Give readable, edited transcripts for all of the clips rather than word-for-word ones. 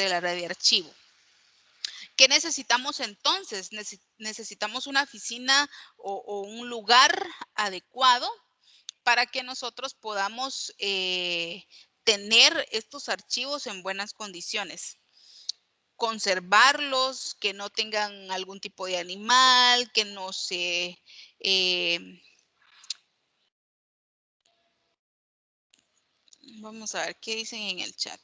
parte del área de archivo. ¿Qué necesitamos entonces? Necesitamos una oficina o un lugar adecuado para que nosotros podamos tener estos archivos en buenas condiciones. Conservarlos, que no tengan algún tipo de animal, que no se... vamos a ver qué dicen en el chat.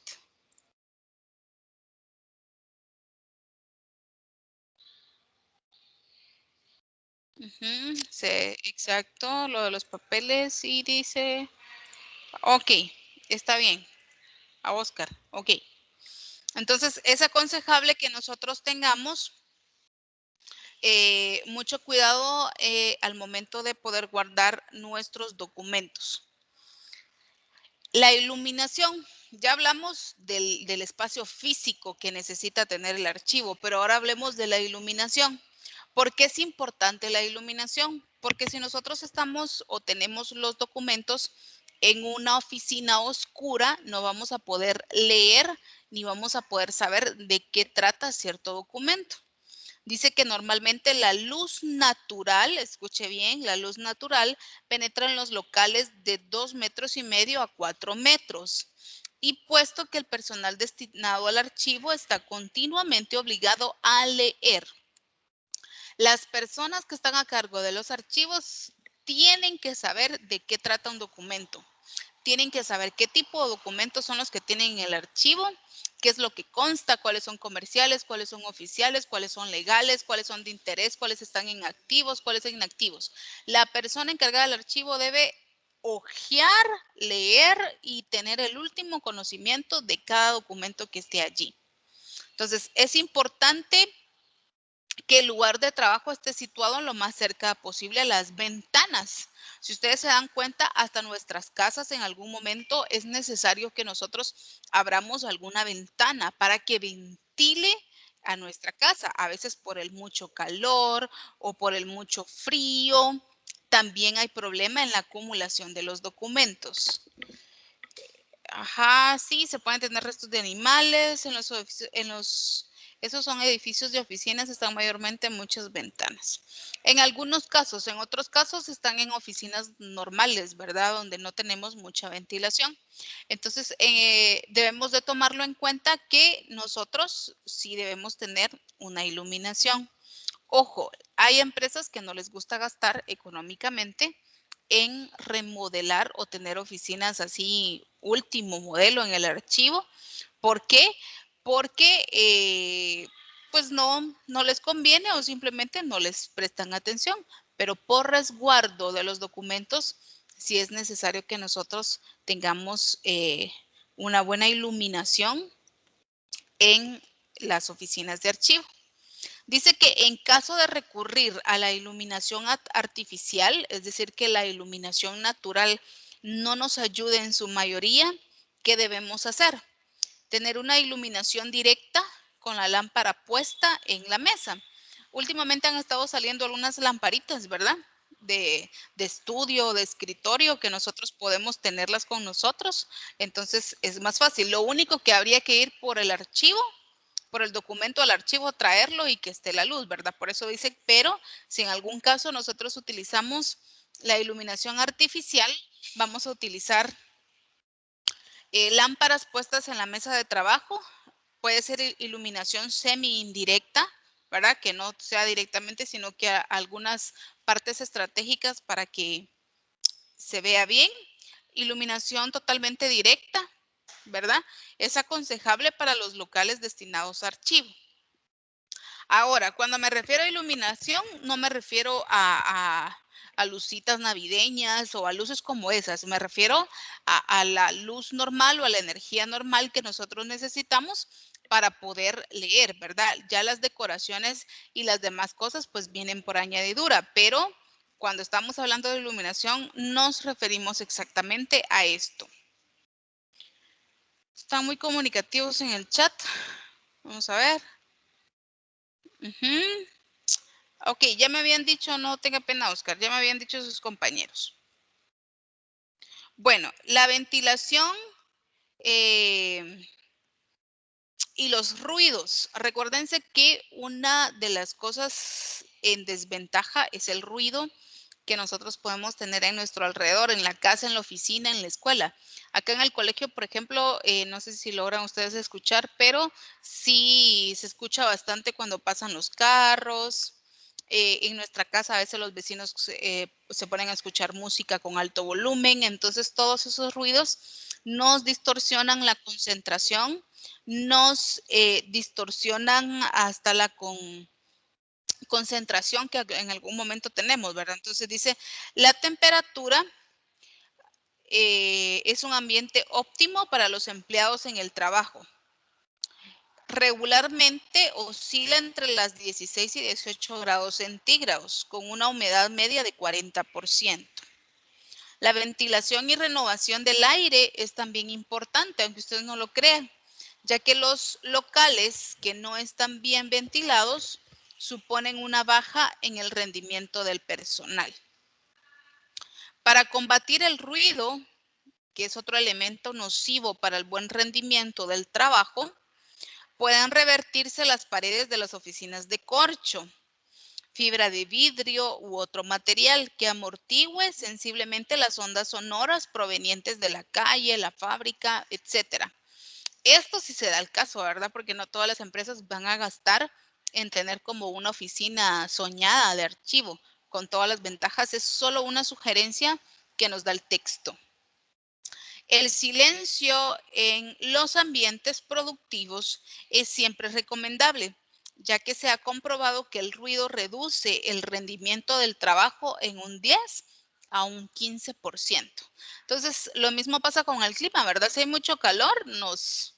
Sí, exacto, lo de los papeles y dice... Ok, está bien. A Oscar, ok. Entonces, es aconsejable que nosotros tengamos mucho cuidado al momento de poder guardar nuestros documentos. La iluminación. Ya hablamos del espacio físico que necesita tener el archivo, pero ahora hablemos de la iluminación. ¿Por qué es importante la iluminación? Porque si nosotros estamos o tenemos los documentos en una oficina oscura, no vamos a poder leer ni vamos a poder saber de qué trata cierto documento. Dice que normalmente la luz natural, escuche bien, la luz natural penetra en los locales de 2,5 metros a 4 metros. Y puesto que el personal destinado al archivo está continuamente obligado a leer. Las personas que están a cargo de los archivos tienen que saber de qué trata un documento. Tienen que saber qué tipo de documentos son los que tienen en el archivo, qué es lo que consta, cuáles son comerciales, cuáles son oficiales, cuáles son legales, cuáles son de interés, cuáles están inactivos, cuáles son inactivos. La persona encargada del archivo debe hojear, leer y tener el último conocimiento de cada documento que esté allí. Entonces, es importante que el lugar de trabajo esté situado lo más cerca posible a las ventanas. Si ustedes se dan cuenta, hasta nuestras casas en algún momento es necesario que nosotros abramos alguna ventana para que ventile a nuestra casa, a veces por el mucho calor o por el mucho frío. También hay problema en la acumulación de los documentos. Ajá, sí, se pueden tener restos de animales esos son edificios de oficinas, están mayormente muchas ventanas. En algunos casos, en otros casos están en oficinas normales, ¿verdad? Donde no tenemos mucha ventilación. Entonces, debemos de tomarlo en cuenta que nosotros sí debemos tener una iluminación. Ojo, hay empresas que no les gusta gastar económicamente en remodelar o tener oficinas así último modelo en el archivo. ¿Por qué? Porque pues no les conviene o simplemente no les prestan atención, pero por resguardo de los documentos sí es necesario que nosotros tengamos una buena iluminación en las oficinas de archivo. Dice que en caso de recurrir a la iluminación artificial, es decir, que la iluminación natural no nos ayude en su mayoría, ¿qué debemos hacer? Tener una iluminación directa con la lámpara puesta en la mesa. Últimamente han estado saliendo algunas lamparitas, ¿verdad? De estudio, de escritorio, que nosotros podemos tenerlas con nosotros. Entonces es más fácil. Lo único que habría que ir por el archivo, por el documento al archivo, traerlo y que esté la luz, ¿verdad? Por eso dice, pero si en algún caso nosotros utilizamos la iluminación artificial, vamos a utilizar lámparas puestas en la mesa de trabajo. Puede ser iluminación semi-indirecta, ¿verdad? Que no sea directamente, sino que a algunas partes estratégicas para que se vea bien. Iluminación totalmente directa, ¿verdad? Es aconsejable para los locales destinados a archivo. Ahora, cuando me refiero a iluminación, no me refiero a lucitas navideñas o a luces como esas. Me refiero a la luz normal o a la energía normal que nosotros necesitamos para poder leer, ¿verdad? Ya las decoraciones y las demás cosas pues vienen por añadidura, pero cuando estamos hablando de iluminación nos referimos exactamente a esto. Están muy comunicativos en el chat. Vamos a ver. Ok, ya me habían dicho, no tenga pena, Oscar, ya me habían dicho sus compañeros. Bueno, la ventilación Y los ruidos. Recuérdense que una de las cosas en desventaja es el ruido que nosotros podemos tener en nuestro alrededor, en la casa, en la oficina, en la escuela. Acá en el colegio, por ejemplo, no sé si logran ustedes escuchar, pero sí se escucha bastante cuando pasan los carros. En nuestra casa a veces los vecinos se ponen a escuchar música con alto volumen, entonces todos esos ruidos nos distorsionan la concentración, nos distorsionan hasta la concentración que en algún momento tenemos, ¿verdad? Entonces dice, la temperatura es un ambiente óptimo para los empleados en el trabajo. Regularmente oscila entre las 16 y 18 grados centígrados, con una humedad media de 40%. La ventilación y renovación del aire es también importante, aunque ustedes no lo crean, ya que los locales que no están bien ventilados suponen una baja en el rendimiento del personal. Para combatir el ruido, que es otro elemento nocivo para el buen rendimiento del trabajo, pueden revertirse las paredes de las oficinas de corcho, fibra de vidrio u otro material que amortigüe sensiblemente las ondas sonoras provenientes de la calle, la fábrica, etcétera. Esto sí se da el caso, ¿verdad? Porque no todas las empresas van a gastar en tener como una oficina soñada de archivo con todas las ventajas. Es solo una sugerencia que nos da el texto. El silencio en los ambientes productivos es siempre recomendable, ya que se ha comprobado que el ruido reduce el rendimiento del trabajo en un 10 a un 15%. Entonces, lo mismo pasa con el clima, ¿verdad? Si hay mucho calor, nos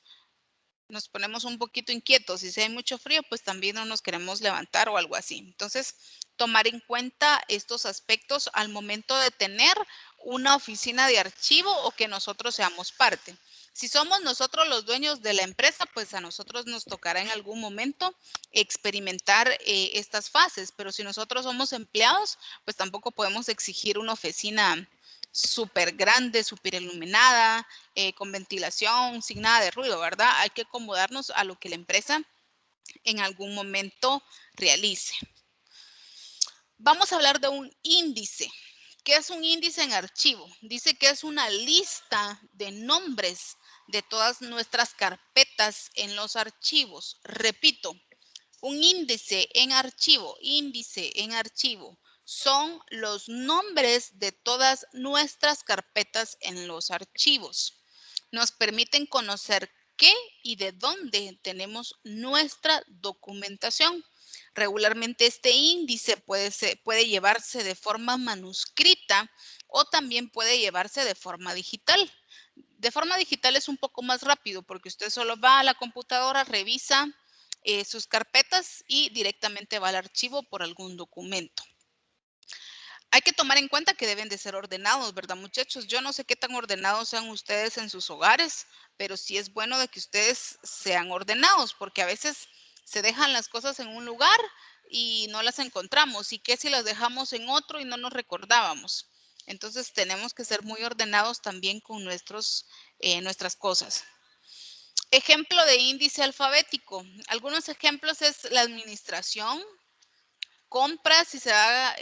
ponemos un poquito inquietos. Y si hay mucho frío, pues también no nos queremos levantar o algo así. Entonces, tomar en cuenta estos aspectos al momento de tener una oficina de archivo o que nosotros seamos parte. Si somos nosotros los dueños de la empresa, pues a nosotros nos tocará en algún momento experimentar estas fases, pero si nosotros somos empleados, pues tampoco podemos exigir una oficina súper grande, súper iluminada, con ventilación, sin nada de ruido, ¿verdad? Hay que acomodarnos a lo que la empresa en algún momento realice. Vamos a hablar de un índice. ¿Qué es un índice en archivo? Dice que es una lista de nombres de todas nuestras carpetas en los archivos. Repito, un índice en archivo, son los nombres de todas nuestras carpetas en los archivos. Nos permiten conocer qué y de dónde tenemos nuestra documentación. Regularmente este índice puede llevarse de forma manuscrita o también puede llevarse de forma digital. De forma digital es un poco más rápido porque usted solo va a la computadora, revisa sus carpetas y directamente va al archivo por algún documento. Hay que tomar en cuenta que deben de ser ordenados, ¿verdad, muchachos? Yo no sé qué tan ordenados sean ustedes en sus hogares, pero sí es bueno de que ustedes sean ordenados, porque a veces se dejan las cosas en un lugar y no las encontramos. ¿Y qué si las dejamos en otro y no nos recordábamos? Entonces tenemos que ser muy ordenados también con nuestras cosas. Ejemplo de índice alfabético. Algunos ejemplos es la administración, compras, si se haga,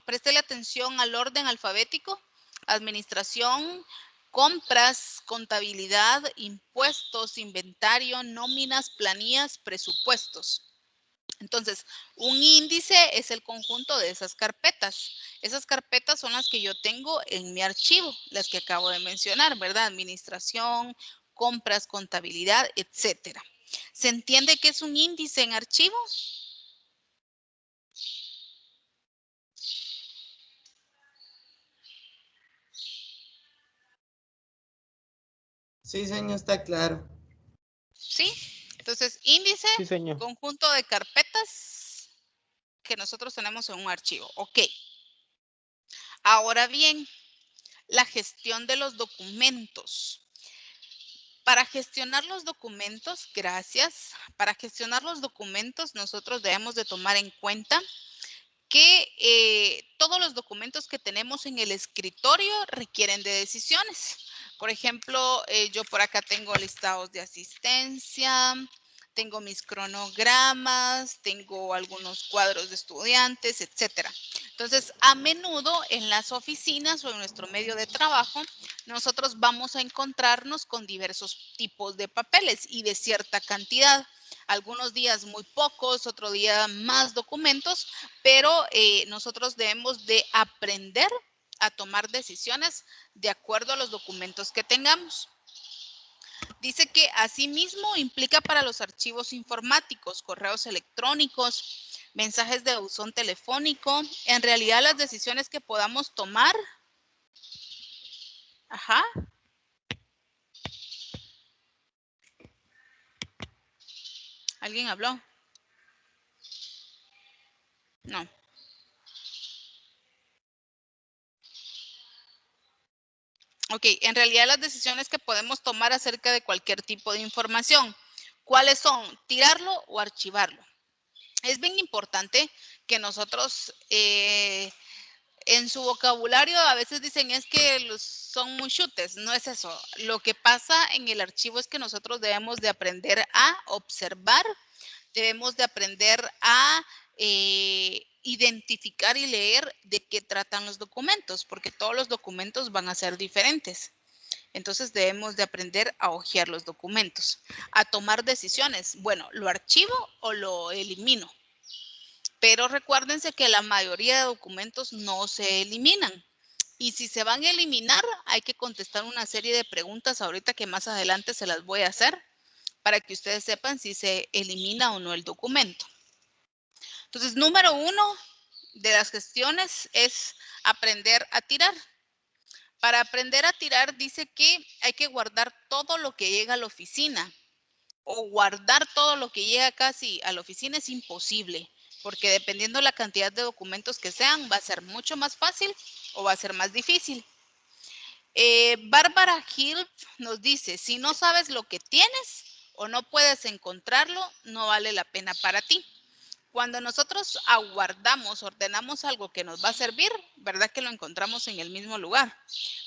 préstele atención al orden alfabético, administración, compras, contabilidad, impuestos, inventario, nóminas, planillas, presupuestos. Entonces, un índice es el conjunto de esas carpetas. Esas carpetas son las que yo tengo en mi archivo, las que acabo de mencionar, ¿verdad? Administración, compras, contabilidad, etcétera. ¿Se entiende qué es un índice en archivo? Sí, señor, está claro. ¿Sí? Entonces, índice, Sí, señor. conjunto de carpetas que nosotros tenemos en un archivo. Ok. Ahora bien, la gestión de los documentos. Para gestionar los documentos, gracias. Para gestionar los documentos, nosotros debemos de tomar en cuenta que todos los documentos que tenemos en el escritorio requieren de decisiones. Por ejemplo, yo por acá tengo listados de asistencia, tengo mis cronogramas, tengo algunos cuadros de estudiantes, etcétera. Entonces, a menudo en las oficinas o en nuestro medio de trabajo, nosotros vamos a encontrarnos con diversos tipos de papeles y de cierta cantidad. Algunos días muy pocos, otro día más documentos, pero nosotros debemos de aprender a tomar decisiones de acuerdo a los documentos que tengamos. Dice que asimismo implica para los archivos informáticos, correos electrónicos, mensajes de buzón telefónico, en realidad las decisiones que podamos tomar. Ajá. ¿Alguien habló? No. Ok, en realidad las decisiones que podemos tomar acerca de cualquier tipo de información, ¿cuáles son? Tirarlo o archivarlo. Es bien importante que nosotros en su vocabulario a veces dicen es que son muy chutes, no es eso. Lo que pasa en el archivo es que nosotros debemos de aprender a observar, debemos de aprender a identificar y leer de qué tratan los documentos, porque todos los documentos van a ser diferentes. Entonces debemos de aprender a hojear los documentos, a tomar decisiones. Bueno, ¿lo archivo o lo elimino? Pero recuérdense que la mayoría de documentos no se eliminan. Y si se van a eliminar, hay que contestar una serie de preguntas ahorita que más adelante se las voy a hacer para que ustedes sepan si se elimina o no el documento. Entonces, número 1 de las gestiones es aprender a tirar. Para aprender a tirar dice que hay que guardar todo lo que llega a la oficina. O guardar todo lo que llega casi a la oficina es imposible, porque dependiendo de la cantidad de documentos que sean, va a ser mucho más fácil o va a ser más difícil. Bárbara Hill nos dice, si no sabes lo que tienes o no puedes encontrarlo, no vale la pena para ti. Cuando nosotros aguardamos, ordenamos algo que nos va a servir, ¿verdad que lo encontramos en el mismo lugar?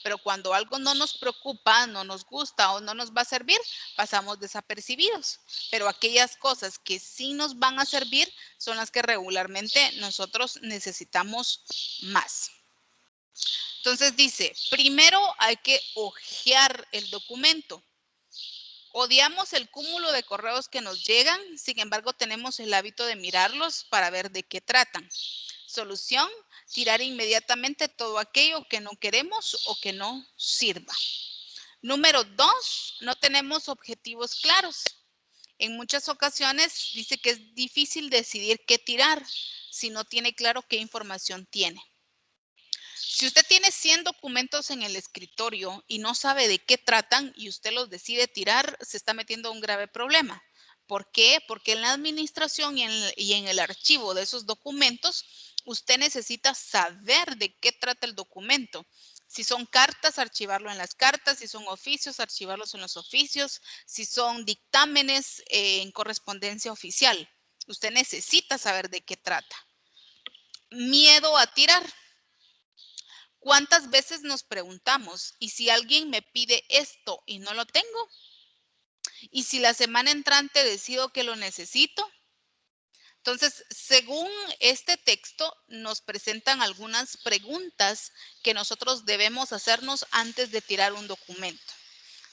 Pero cuando algo no nos preocupa, no nos gusta o no nos va a servir, pasamos desapercibidos. Pero aquellas cosas que sí nos van a servir son las que regularmente nosotros necesitamos más. Entonces dice, primero hay que hojear el documento. Odiamos el cúmulo de correos que nos llegan, sin embargo tenemos el hábito de mirarlos para ver de qué tratan. Solución, tirar inmediatamente todo aquello que no queremos o que no sirva. Número 2, no tenemos objetivos claros. En muchas ocasiones dice que es difícil decidir qué tirar si no tiene claro qué información tiene. Si usted tiene 100 documentos en el escritorio y no sabe de qué tratan y usted los decide tirar, se está metiendo en un grave problema. ¿Por qué? Porque en la administración y en el archivo de esos documentos, usted necesita saber de qué trata el documento. Si son cartas, archivarlo en las cartas. Si son oficios, archivarlos en los oficios. Si son dictámenes en correspondencia oficial. Usted necesita saber de qué trata. Miedo a tirar. ¿Cuántas veces nos preguntamos, ¿y si alguien me pide esto y no lo tengo? ¿Y si la semana entrante decido que lo necesito? Entonces, según este texto, nos presentan algunas preguntas que nosotros debemos hacernos antes de tirar un documento.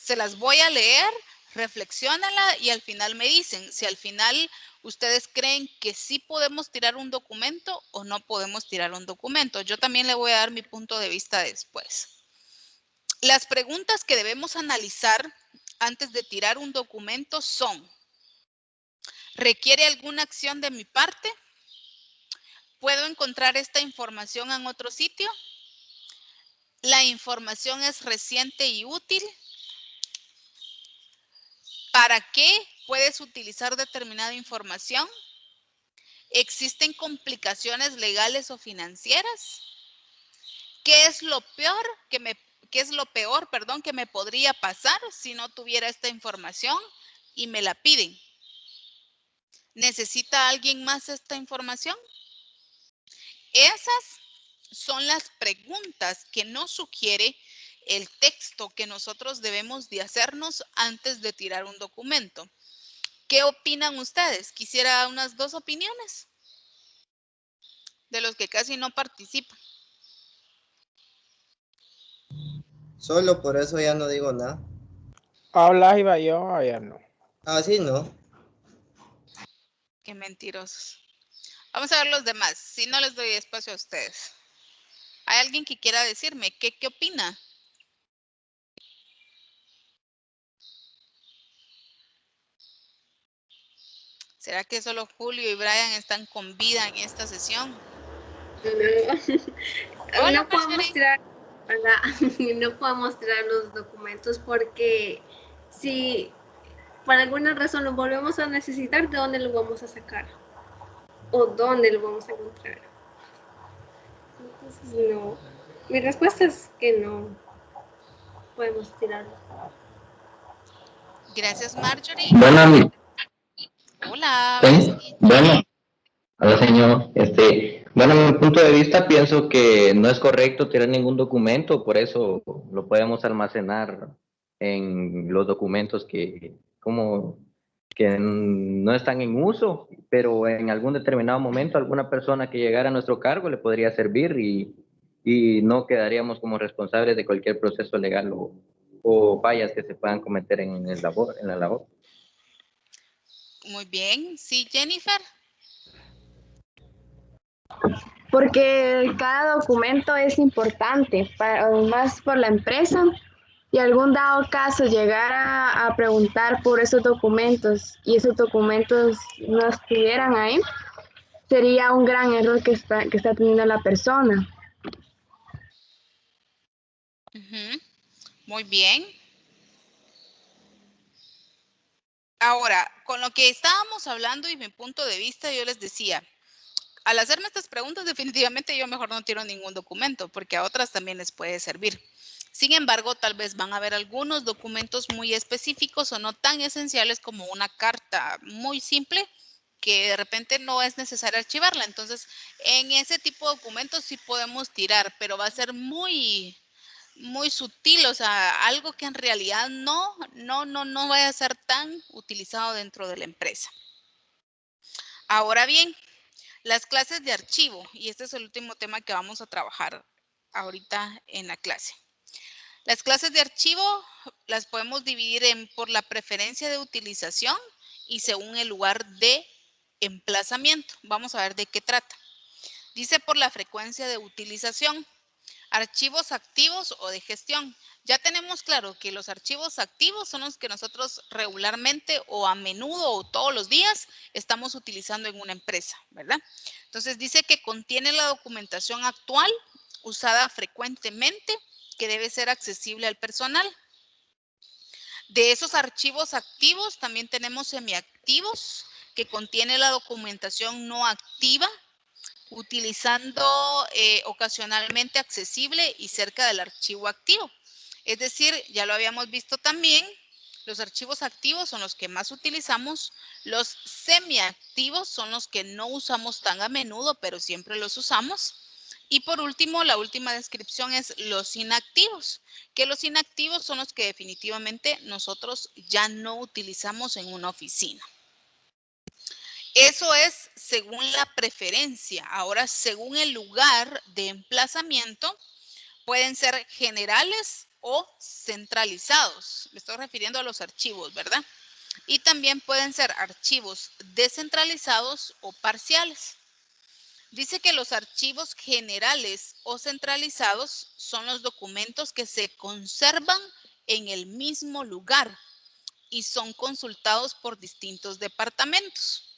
Se las voy a leer, reflexiónala y al final me dicen si al final ustedes creen que sí podemos tirar un documento o no podemos tirar un documento. Yo también le voy a dar mi punto de vista después. Las preguntas que debemos analizar antes de tirar un documento son: ¿requiere alguna acción de mi parte? ¿Puedo encontrar esta información en otro sitio? ¿La información es reciente y útil? ¿Para qué puedes utilizar determinada información? ¿Existen complicaciones legales o financieras? ¿Qué es lo peor que me podría pasar si no tuviera esta información y me la piden? ¿Necesita alguien más esta información? Esas son las preguntas que nos sugiere el texto que nosotros debemos de hacernos antes de tirar un documento. ¿Qué opinan ustedes? Quisiera unas 2 opiniones de los que casi no participan. Solo por eso ya no digo nada. Habla iba yo, ayer no. Así no. Qué mentirosos. Vamos a ver los demás. Si no les doy espacio a ustedes. ¿Hay alguien que quiera decirme qué opina? ¿Será que solo Julio y Brian están con vida en esta sesión? No, no puedo mostrar, no puedo mostrar los documentos porque si por alguna razón los volvemos a necesitar, ¿de dónde los vamos a sacar? ¿O dónde los vamos a encontrar? Entonces, no. Mi respuesta es que no podemos tirarlos. Gracias, Marjorie. Bueno, Hola, sí, bueno, hola señor. Bueno, en mi punto de vista pienso que no es correcto tirar ningún documento, por eso lo podemos almacenar en los documentos que no están en uso, pero en algún determinado momento alguna persona que llegara a nuestro cargo le podría servir y no quedaríamos como responsables de cualquier proceso legal o fallas que se puedan cometer en la labor. Muy bien. Sí, Jennifer. Porque cada documento es importante, más por la empresa, y algún dado caso llegar a preguntar por esos documentos y esos documentos no estuvieran ahí, sería un gran error que está teniendo la persona. Muy bien. Ahora, con lo que estábamos hablando y mi punto de vista, yo les decía, al hacerme estas preguntas, definitivamente yo mejor no tiro ningún documento, porque a otras también les puede servir. Sin embargo, tal vez van a haber algunos documentos muy específicos o no tan esenciales como una carta muy simple que de repente no es necesario archivarla. Entonces, en ese tipo de documentos sí podemos tirar, pero va a ser muy sutil, o sea, algo que en realidad no vaya a ser tan utilizado dentro de la empresa. Ahora bien, las clases de archivo, y este es el último tema que vamos a trabajar ahorita en la clase. Las clases de archivo las podemos dividir por la preferencia de utilización y según el lugar de emplazamiento. Vamos a ver de qué trata. Dice por la frecuencia de utilización. Archivos activos o de gestión. Ya tenemos claro que los archivos activos son los que nosotros regularmente o a menudo o todos los días estamos utilizando en una empresa, ¿verdad? Entonces dice que contiene la documentación actual usada frecuentemente que debe ser accesible al personal. De esos archivos activos también tenemos semiactivos que contiene la documentación no activa utilizando ocasionalmente accesible y cerca del archivo activo. Es decir, ya lo habíamos visto también, los archivos activos son los que más utilizamos, los semiactivos son los que no usamos tan a menudo, pero siempre los usamos. Y por último, la última descripción es los inactivos, que los inactivos son los que definitivamente nosotros ya no utilizamos en una oficina. Eso es según la preferencia. Ahora, según el lugar de emplazamiento, pueden ser generales o centralizados. Me estoy refiriendo a los archivos, ¿verdad? Y también pueden ser archivos descentralizados o parciales. Dice que los archivos generales o centralizados son los documentos que se conservan en el mismo lugar y son consultados por distintos departamentos.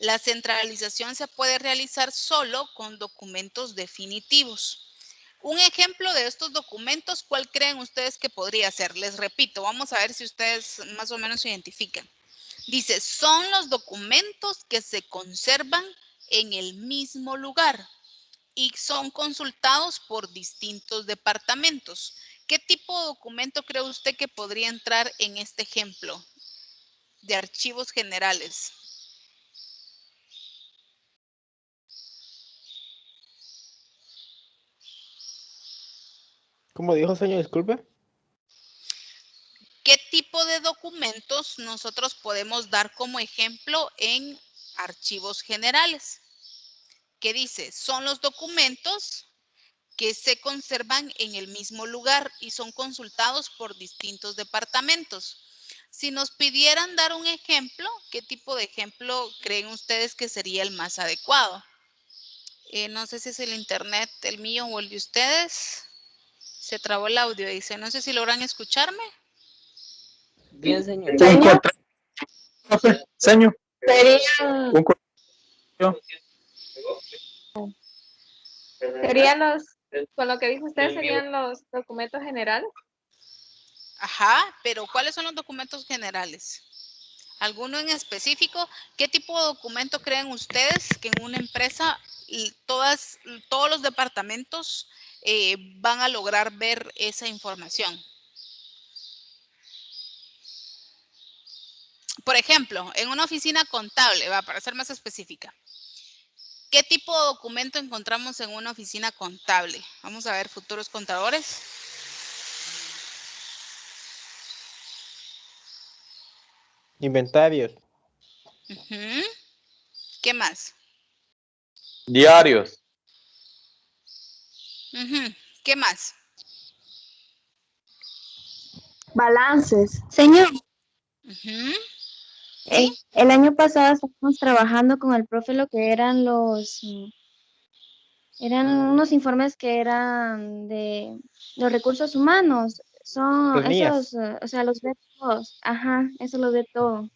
La centralización se puede realizar solo con documentos definitivos. Un ejemplo de estos documentos, ¿cuál creen ustedes que podría ser? Les repito, vamos a ver si ustedes más o menos identifican. Dice, son los documentos que se conservan en el mismo lugar y son consultados por distintos departamentos. ¿Qué tipo de documento cree usted que podría entrar en este ejemplo de archivos generales? ¿Cómo dijo, señor? Disculpe. ¿qué tipo de documentos nosotros podemos dar como ejemplo en archivos generales? ¿Qué dice? Son los documentos que se conservan en el mismo lugar y son consultados por distintos departamentos. Si nos pidieran dar un ejemplo, ¿qué tipo de ejemplo creen ustedes que sería el más adecuado? No sé si es el internet, el mío o el de ustedes. Se trabó el audio, dice. No sé si logran escucharme. Bien, señor. Señor, señor, Serían, un correo. serían los, con lo que dijo usted, serían los documentos generales. Ajá, pero ¿cuáles son los documentos generales? ¿Alguno en específico? ¿Qué tipo de documento creen ustedes que en una empresa todos los departamentos van a lograr ver esa información? Por ejemplo, en una oficina contable, para ser más específica, ¿qué tipo de documento encontramos en una oficina contable? Vamos a ver, futuros contadores. Inventarios. Ujú. ¿Qué más? Diarios. Ujú. ¿Qué más? Balances. Señor, Ujú. ¿Sí? el año pasado estábamos trabajando con el profe lo que eran unos informes que eran de los recursos humanos. Son Planías. esos, o sea, los ve todos. Ajá, eso los ve todo.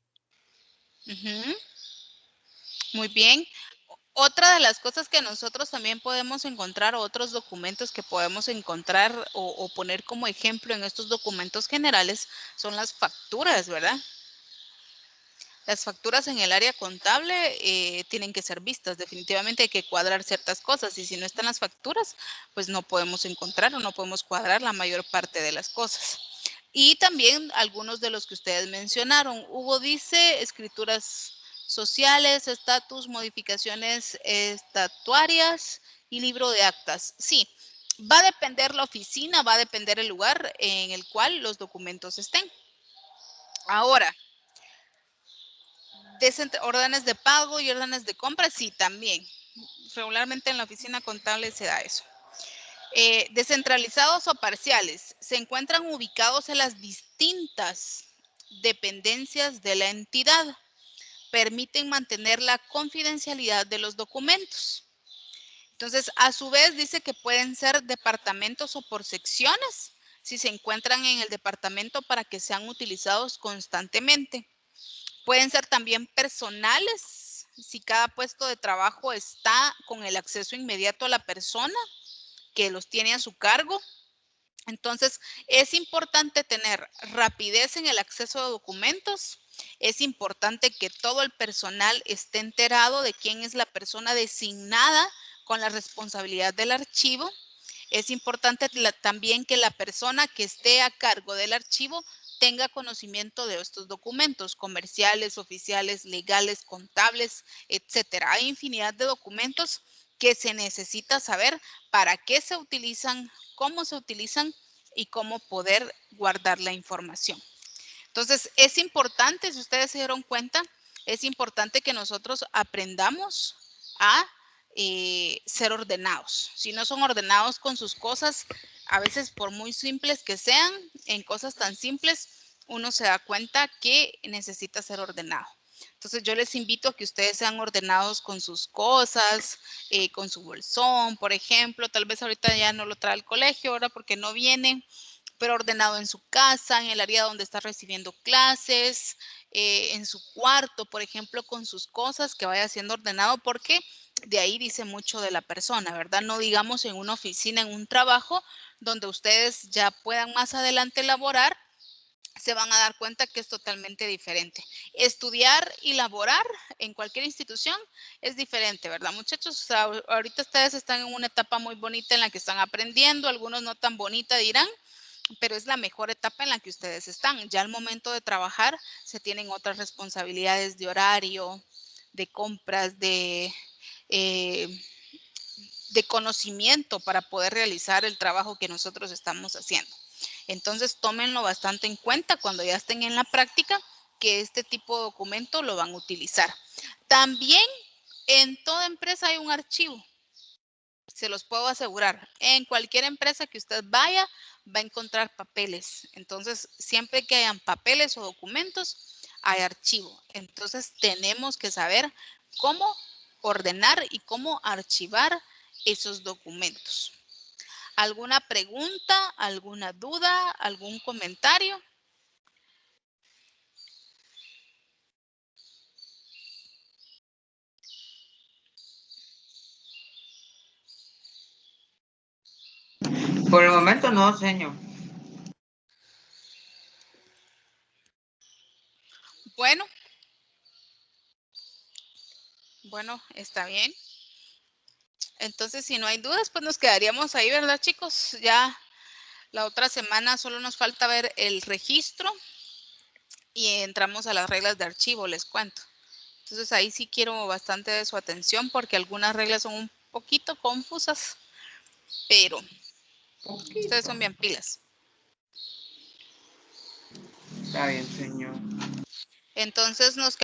Ujú. Muy bien. Otra de las cosas que nosotros también podemos encontrar, otros documentos que podemos encontrar o poner como ejemplo en estos documentos generales, son las facturas, ¿verdad? Las facturas en el área contable tienen que ser vistas. Definitivamente hay que cuadrar ciertas cosas y si no están las facturas, pues no podemos encontrar o no podemos cuadrar la mayor parte de las cosas. Y también algunos de los que ustedes mencionaron. Hugo dice escrituras sociales, estatus, modificaciones estatuarias y libro de actas. Sí, va a depender la oficina, va a depender el lugar en el cual los documentos estén. Ahora, órdenes de pago y órdenes de compra, sí, también. Regularmente en la oficina contable se da eso. Descentralizados o parciales, se encuentran ubicados en las distintas dependencias de la entidad. Permiten mantener la confidencialidad de los documentos. Entonces, a su vez, dice que pueden ser departamentos o por secciones, si se encuentran en el departamento para que sean utilizados constantemente. Pueden ser también personales, si cada puesto de trabajo está con el acceso inmediato a la persona que los tiene a su cargo. Entonces, es importante tener rapidez en el acceso a documentos. Es importante que todo el personal esté enterado de quién es la persona designada con la responsabilidad del archivo. Es importante también que la persona que esté a cargo del archivo tenga conocimiento de estos documentos comerciales, oficiales, legales, contables, etcétera. Hay infinidad de documentos que se necesita saber para qué se utilizan, cómo se utilizan y cómo poder guardar la información. Entonces, es importante, si ustedes se dieron cuenta, es importante que nosotros aprendamos a ser ordenados. Si no son ordenados con sus cosas, a veces por muy simples que sean, en cosas tan simples, uno se da cuenta que necesita ser ordenado. Entonces yo les invito a que ustedes sean ordenados con sus cosas, con su bolsón, por ejemplo. Tal vez ahorita ya no lo trae al colegio, ahora porque no viene, pero ordenado en su casa, en el área donde está recibiendo clases, en su cuarto, por ejemplo, con sus cosas, que vaya siendo ordenado, porque de ahí dice mucho de la persona, ¿verdad? No digamos en una oficina, en un trabajo, donde ustedes ya puedan más adelante elaborar, se van a dar cuenta que es totalmente diferente. Estudiar y laborar en cualquier institución es diferente, ¿verdad, muchachos? O sea, ahorita ustedes están en una etapa muy bonita en la que están aprendiendo, algunos no tan bonita dirán, pero es la mejor etapa en la que ustedes están. Ya al momento de trabajar se tienen otras responsabilidades de horario, de compras, de conocimiento para poder realizar el trabajo que nosotros estamos haciendo. Entonces, tómenlo bastante en cuenta cuando ya estén en la práctica, que este tipo de documento lo van a utilizar. También en toda empresa hay un archivo. Se los puedo asegurar. En cualquier empresa que usted vaya, va a encontrar papeles. Entonces, siempre que hayan papeles o documentos, hay archivo. Entonces, tenemos que saber cómo ordenar y cómo archivar esos documentos. ¿Alguna pregunta, alguna duda, algún comentario? Por el momento no, señor. Bueno, está bien. Entonces, si no hay dudas, pues nos quedaríamos ahí, ¿verdad, chicos? Ya la otra semana solo nos falta ver el registro y entramos a las reglas de archivo, les cuento. Entonces, ahí sí quiero bastante de su atención porque algunas reglas son un poquito confusas, pero ustedes son bien pilas. Está bien, señor. Entonces, nos